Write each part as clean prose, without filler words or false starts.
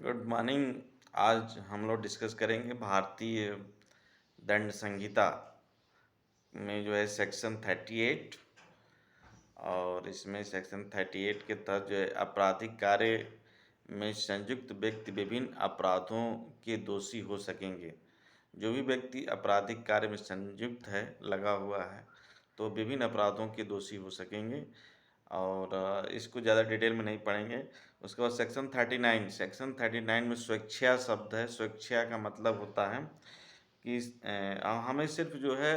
Good morning. आज हम लोग डिस्कस करेंगे भारतीय दंड संहिता में जो है सेक्शन 38। और इसमें सेक्शन 38 के तहत जो है आपराधिक कार्य में संयुक्त व्यक्ति विभिन्न अपराधों के दोषी हो सकेंगे। जो भी व्यक्ति आपराधिक कार्य में संयुक्त है, लगा हुआ है, तो विभिन्न अपराधों के दोषी हो सकेंगे। और इसको ज़्यादा डिटेल में नहीं पढ़ेंगे। उसके बाद सेक्शन 39 में स्वेच्छा शब्द है। स्वेच्छा का मतलब होता है कि हमें सिर्फ जो है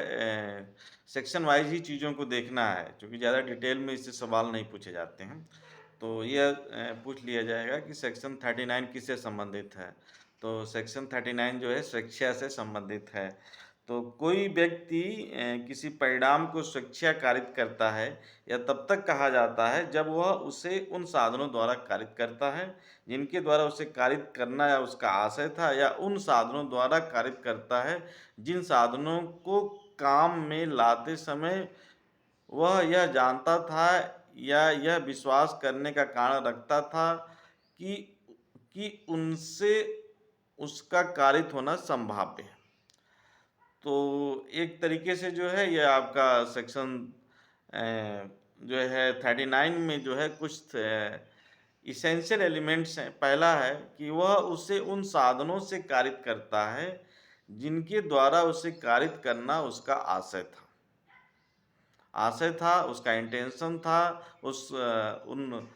सेक्शन वाइज ही चीज़ों को देखना है, क्योंकि ज़्यादा डिटेल में इससे सवाल नहीं पूछे जाते हैं। तो यह पूछ लिया जाएगा कि सेक्शन 39 किससे संबंधित है। तो सेक्शन 39 जो है स्वेच्छा से संबंधित है। तो कोई व्यक्ति किसी परिणाम को स्वेच्छा कारित करता है या तब तक कहा जाता है जब वह उसे उन साधनों द्वारा कारित करता है जिनके द्वारा उसे कारित करना या उसका आशय था, या उन साधनों द्वारा कारित करता है जिन साधनों को काम में लाते समय वह यह जानता था या यह विश्वास करने का कारण रखता था कि उनसे उसका कारित होना संभाव्य है। तो एक तरीके से जो है ये आपका सेक्शन जो है 39 में जो है कुछ इसेंशियल एलिमेंट्स हैं। पहला है कि वह उसे उन साधनों से कारित करता है जिनके द्वारा उसे कारित करना उसका आशय था, उसका इंटेंशन था। उस उन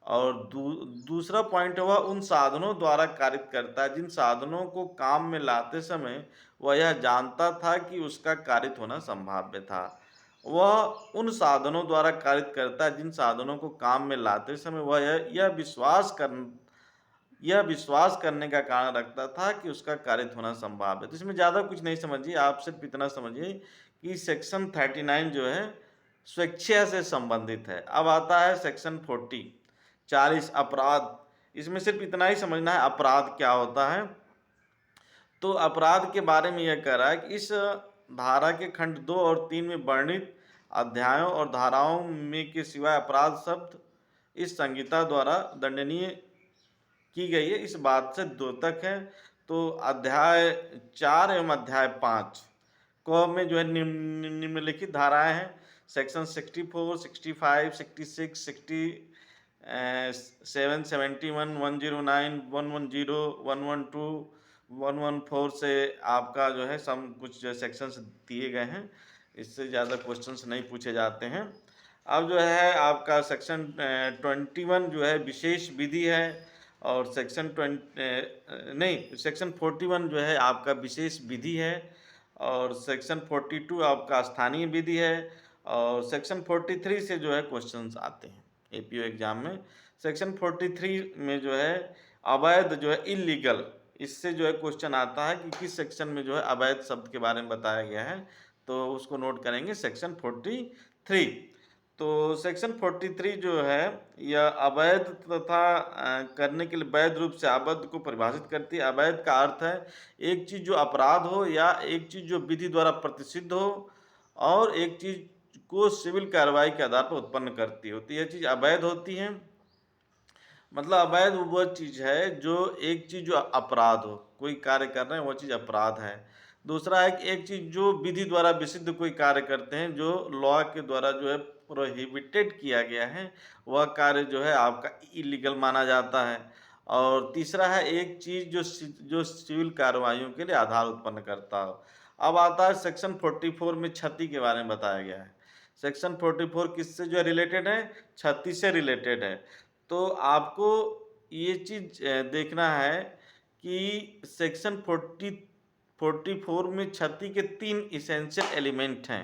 और दूसरा पॉइंट वह उन साधनों द्वारा कारित करता है जिन साधनों को काम में लाते समय वह यह जानता था कि उसका कारित होना संभाव्य था। वह उन साधनों द्वारा कारित करता है जिन साधनों को काम में लाते समय वह यह विश्वास करने का कारण रखता था कि उसका कारित होना संभव है। तो इसमें ज़्यादा कुछ नहीं समझिए, आप सिर्फ इतना समझिए कि सेक्शन 39 जो है स्वेच्छा से संबंधित है। अब आता है सेक्शन 40 अपराध। इसमें सिर्फ इतना ही समझना है अपराध क्या होता है। तो अपराध के बारे में यह कह रहा है कि इस धारा के खंड 2 और 3 में वर्णित अध्यायों और धाराओं में के सिवाय अपराध शब्द इस संहिता द्वारा दंडनीय की गई है, इस बात से द्योतक है। तो अध्याय 4 एवं अध्याय 5 को में जो है निम्नलिखित धाराएं हैं। सेक्शन 64, 65, 66, 67, 71, 109, 110, 112, 114 से आपका जो है सम कुछ जो सेक्शंस दिए गए हैं। इससे ज़्यादा क्वेश्चंस नहीं पूछे जाते हैं। अब जो है आपका सेक्शन 21 जो है विशेष विधि है, और सेक्शन 41 जो है आपका विशेष विधि है, और सेक्शन 42 आपका स्थानीय विधि है, और सेक्शन 43 से जो है क्वेश्चंस आते हैं एपीओ एग्जाम में। सेक्शन 43 में जो है अवैध जो है इलीगल, इससे जो है क्वेश्चन आता है कि किस सेक्शन में जो है अवैध शब्द के बारे में बताया गया है। तो उसको नोट करेंगे सेक्शन 43। तो सेक्शन 43 जो है यह अवैध तथा करने के लिए वैध रूप से आबद्ध को परिभाषित करती है। अवैध का अर्थ है एक चीज़ जो अपराध हो या एक चीज़ जो विधि द्वारा प्रतिषिद्ध हो और एक चीज़ को सिविल कार्रवाई के आधार पर उत्पन्न करती हो, तो यह चीज़ अवैध होती है। मतलब अवैध वह चीज़ है जो एक चीज़ जो अपराध हो, कोई कार्य कर रहे हैं वो चीज़ अपराध है। दूसरा है कि एक चीज़ जो विधि द्वारा विषिद्ध कोई कार्य करते हैं, जो लॉ के द्वारा जो है प्रोहिबिटेड किया गया है, वह कार्य जो है आपका इलीगल माना जाता है। और तीसरा है एक चीज़ जो सिविल कार्रवाइयों के लिए आधार उत्पन्न करता हो। अब आता है सेक्शन 44 में क्षति के बारे में बताया गया है। सेक्शन 44 किससे जो है रिलेटेड है? क्षति से रिलेटेड है। तो आपको ये चीज़ देखना है कि सेक्शन 44 में क्षति के 3 इसेंशियल एलिमेंट हैं।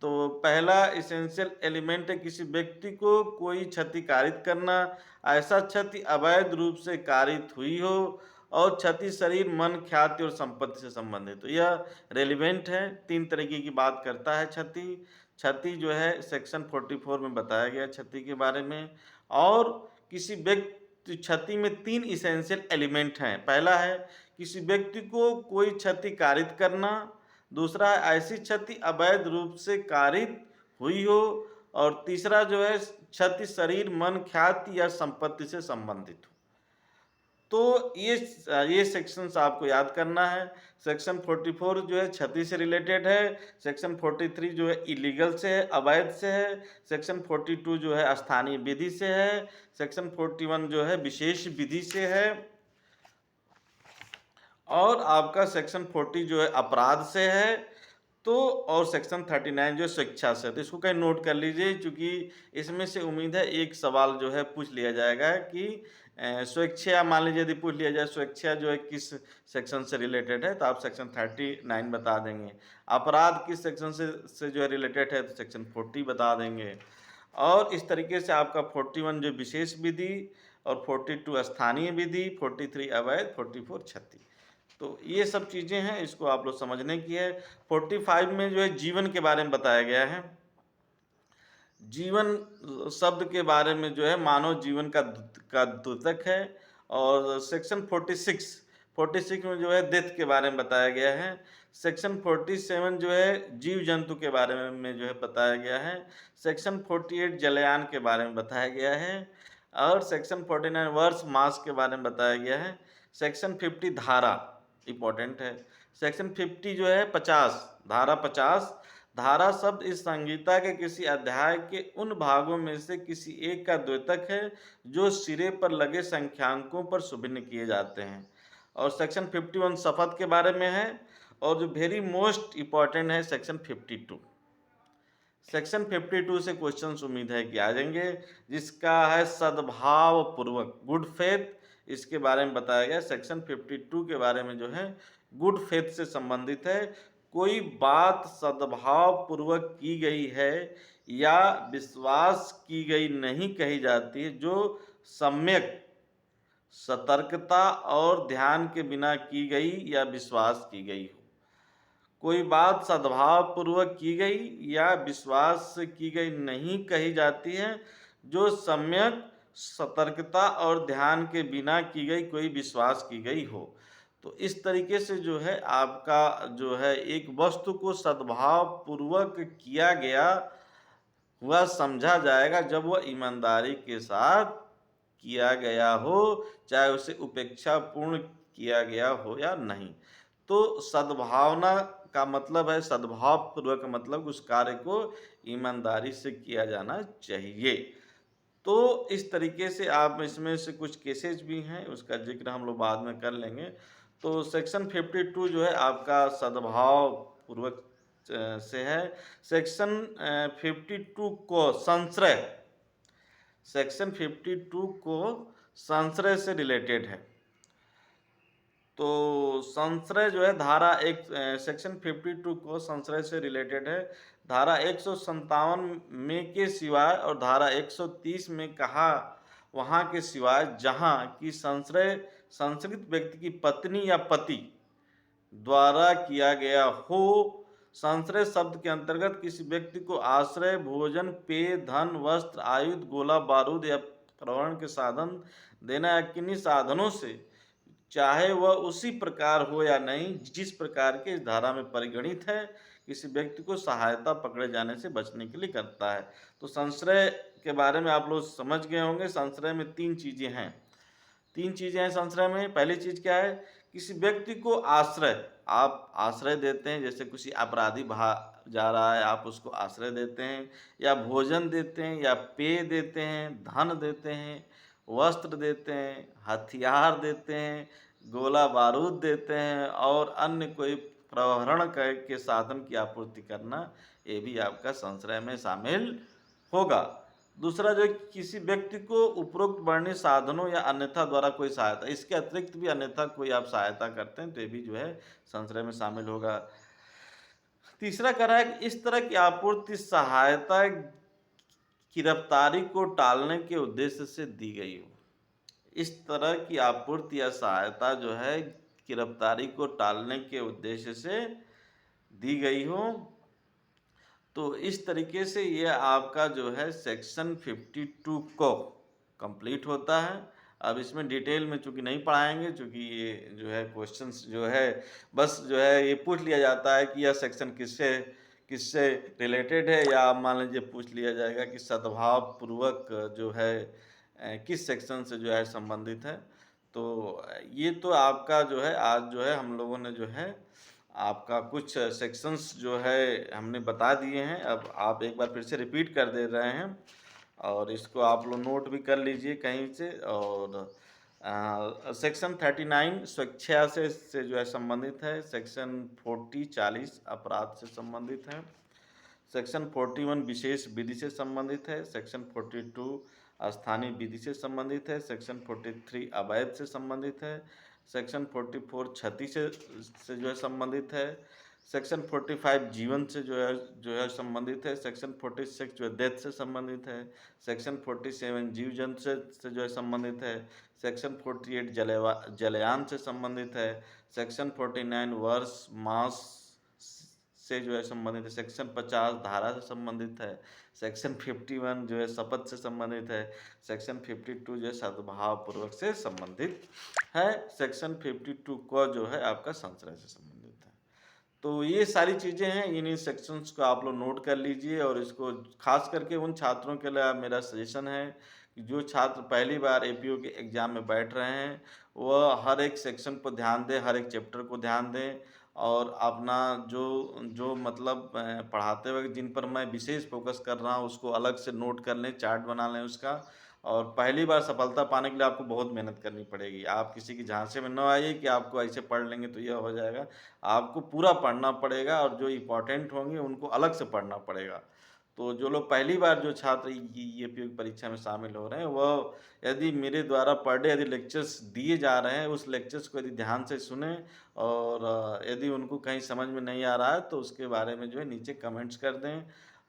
तो पहला इसेंशियल एलिमेंट है किसी व्यक्ति को कोई क्षति कारित करना, ऐसा क्षति अवैध रूप से कारित हुई हो और क्षति शरीर, मन, ख्याति और संपत्ति से संबंधित हो। यह रेलिवेंट है, 3 तरीके की बात करता है क्षति। क्षति जो है सेक्शन 44 में बताया गया क्षति के बारे में। और किसी व्यक्ति क्षति में 3 इसेंशियल एलिमेंट हैं। पहला है किसी व्यक्ति को कोई क्षति कारित करना, दूसरा है ऐसी क्षति अवैध रूप से कारित हुई हो, और तीसरा जो है क्षति शरीर, मन, ख्याति या संपत्ति से संबंधित हो। तो ये सेक्शंस आपको याद करना है। सेक्शन 44 जो है क्षति से रिलेटेड है, सेक्शन 43 जो है इलीगल से है, अवैध से है, सेक्शन 42 जो है स्थानीय विधि से है, सेक्शन 41 जो है विशेष विधि से है, और आपका सेक्शन 40 जो है अपराध से है, तो और सेक्शन 39 जो है स्वेच्छा से है। तो इसको कहीं नोट कर लीजिए, क्योंकि इसमें से उम्मीद है एक सवाल जो है पूछ लिया जाएगा कि स्वेच्छा, मान लीजिए यदि पूछ लिया जाए स्वेच्छा जो है किस सेक्शन से रिलेटेड है, तो आप सेक्शन 39 बता देंगे। अपराध किस सेक्शन से जो है रिलेटेड है, तो सेक्शन 40 बता देंगे। और इस तरीके से आपका 41 जो विशेष विधि, और 42 स्थानीय विधि, 43 अवैध, 44 क्षति। तो ये सब चीज़ें हैं, इसको आप लोग समझने की है। 45 में जो है जीवन के बारे में बताया गया है। जीवन शब्द के बारे में जो है मानव जीवन का द्योतक है। और सेक्शन 46 में जो है डेथ के बारे में बताया गया है। सेक्शन 47 जो है जीव जंतु के बारे में जो है बताया गया है। सेक्शन 48 जलयान के बारे में बताया गया है। और सेक्शन 49 वर्ष मास के बारे में बताया गया है। सेक्शन 50 धारा इम्पोर्टेंट है। सेक्शन 50 जो है 50, धारा 50, धारा शब्द इस संहिता के किसी अध्याय के उन भागों में से किसी एक का द्योतक है जो सिरे पर लगे संख्यांकों पर सुभिन्न किए जाते हैं। और सेक्शन 51 शपथ के बारे में है। और जो वेरी मोस्ट इम्पॉर्टेंट है सेक्शन 52। सेक्शन 52 से क्वेश्चन उम्मीद है कि आ जाएंगे, जिसका है सद्भाव पूर्वक, गुड फेथ, इसके बारे में बताया गया। सेक्शन 52 के बारे में जो है गुड फेथ से संबंधित है। कोई बात सद्भाव पूर्वक की गई है या विश्वास की गई नहीं कही जाती है, जो सम्यक सतर्कता और ध्यान के बिना की गई या विश्वास की गई हो। कोई बात सद्भाव पूर्वक की गई या विश्वास से की गई नहीं कही जाती है, जो सम्यक सतर्कता और ध्यान के बिना की गई, कोई विश्वास की गई हो। तो इस तरीके से जो है आपका जो है एक वस्तु को सद्भाव पूर्वक किया गया हुआ समझा जाएगा जब वह ईमानदारी के साथ किया गया हो, चाहे उसे उपेक्षापूर्ण किया गया हो या नहीं। तो सद्भावना का मतलब है, सद्भाव पूर्वक का मतलब उस कार्य को ईमानदारी से किया जाना चाहिए। तो इस तरीके से आप इसमें से कुछ केसेस भी हैं, उसका जिक्र हम लोग बाद में कर लेंगे। तो सेक्शन 52 जो है आपका सद्भाव पूर्वक से है। सेक्शन 52 को संश्रय, सेक्शन 52 को संश्रय से रिलेटेड है। तो संश्रय जो है धारा एक, सेक्शन 52 को संश्रय से रिलेटेड है। धारा 157 में के सिवाय और धारा 130 में कहा वहाँ के सिवाय जहाँ की संश्रय संश्रित व्यक्ति की पत्नी या पति द्वारा किया गया हो। संश्रय शब्द के अंतर्गत किसी व्यक्ति को आश्रय, भोजन, पेय, धन, वस्त्र, आयुध, गोला बारूद या प्रवहन के साधन देना या किन्हीं साधनों से, चाहे वह उसी प्रकार हो या नहीं जिस प्रकार के इस धारा में परिगणित है, किसी व्यक्ति को सहायता पकड़े जाने से बचने के लिए करता है। तो संश्रय के बारे में आप लोग समझ गए होंगे। संश्रय में तीन चीजें हैं संश्रय में। पहली चीज क्या है, किसी व्यक्ति को आश्रय, आप आश्रय देते हैं, जैसे किसी अपराधी जा रहा है, आप उसको आश्रय देते हैं, या भोजन देते हैं, या पेय देते हैं, धन देते हैं, वस्त्र देते हैं, हथियार देते हैं, गोला बारूद देते हैं, और अन्य कोई प्रहरण के साधन की आपूर्ति करना, ये भी आपका संश्रय में शामिल होगा। दूसरा जो है, किसी व्यक्ति को उपरोक्त वर्णित साधनों या अन्यथा द्वारा कोई सहायता, इसके अतिरिक्त भी अन्यथा कोई आप सहायता करते हैं तो ये भी जो है संश्रय में शामिल होगा। तीसरा कह रहा है कि इस तरह की आपूर्ति सहायता गिरफ्तारी को टालने के उद्देश्य से दी गई हो। इस तरह की आपूर्ति या सहायता जो है गिरफ्तारी को टालने के उद्देश्य से दी गई हो। तो इस तरीके से ये आपका जो है सेक्शन 52 को कंप्लीट होता है। अब इसमें डिटेल में चूँकि नहीं पढ़ाएंगे, चूँकि ये जो है क्वेश्चंस जो है बस जो है ये पूछ लिया जाता है कि यह सेक्शन किससे किससे रिलेटेड है, या मान लीजिए पूछ लिया जाएगा कि सद्भाव पूर्वक जो है किस सेक्शन से जो है संबंधित है। तो ये तो आपका जो है आज जो है हम लोगों ने जो है आपका कुछ सेक्शंस जो है हमने बता दिए हैं। अब आप एक बार फिर से रिपीट कर दे रहे हैं और इसको आप लोग नोट भी कर लीजिए कहीं से। और सेक्शन 39 स्वेच्छा से जो है संबंधित है। सेक्शन 40 अपराध से संबंधित है। सेक्शन 41 विशेष विधि से संबंधित है। सेक्शन 42 स्थानीय विधि से संबंधित है। सेक्शन 43 अवैध से संबंधित है। सेक्शन 44 क्षति से जो है संबंधित है। सेक्शन 45 जीवन से जो है संबंधित है। सेक्शन 46 जो है डेथ से संबंधित है। सेक्शन 47 जीव जंतु से जो है संबंधित है। सेक्शन 48 जलयान से संबंधित है। सेक्शन 49 वर्ष मास से जो है संबंधित है। सेक्शन 50 धारा से संबंधित है। सेक्शन 51 जो है शपथ से संबंधित है। सेक्शन 52 जो है सद्भाव पूर्वक से संबंधित है। सेक्शन 52 को जो है आपका संशय से संबंधित है। तो ये सारी चीज़ें हैं, इन्हीं सेक्शंस को आप लोग नोट कर लीजिए। और इसको खास करके उन छात्रों के लिए मेरा सजेशन है कि जो छात्र पहली बार एपीओ के एग्ज़ाम में बैठ रहे हैं, वह हर एक सेक्शन पर ध्यान दें, हर एक चैप्टर को ध्यान दें। और अपना जो जो मतलब पढ़ाते वक़्त जिन पर मैं विशेष फ़ोकस कर रहा हूँ, उसको अलग से नोट कर लें, चार्ट बना लें उसका। और पहली बार सफलता पाने के लिए आपको बहुत मेहनत करनी पड़ेगी। आप किसी की झांसे में ना आइए कि आपको ऐसे पढ़ लेंगे तो यह हो जाएगा। आपको पूरा पढ़ना पड़ेगा और जो इम्पोर्टेंट होंगे उनको अलग से पढ़ना पड़ेगा। तो जो लोग पहली बार जो छात्र ये पीयू की परीक्षा में शामिल हो रहे हैं, वह यदि मेरे द्वारा पर डे यदि लेक्चर्स दिए जा रहे हैं, उस लेक्चर्स को यदि ध्यान से सुनें। और यदि उनको कहीं समझ में नहीं आ रहा है तो उसके बारे में जो है नीचे कमेंट्स कर दें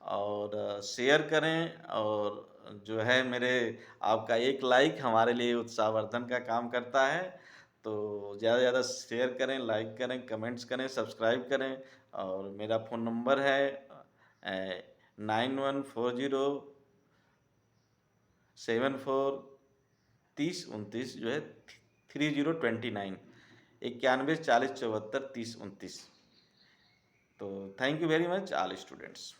और शेयर करें। और जो है मेरे आपका एक लाइक हमारे लिए उत्साहवर्धन का काम करता है। तो ज़्यादा से ज़्यादा शेयर करें, लाइक करें, कमेंट्स करें, सब्सक्राइब करें। और मेरा फ़ोन नंबर है 9140743029 जो है 3029 91 40 74 30 29। तो thank you very much all students.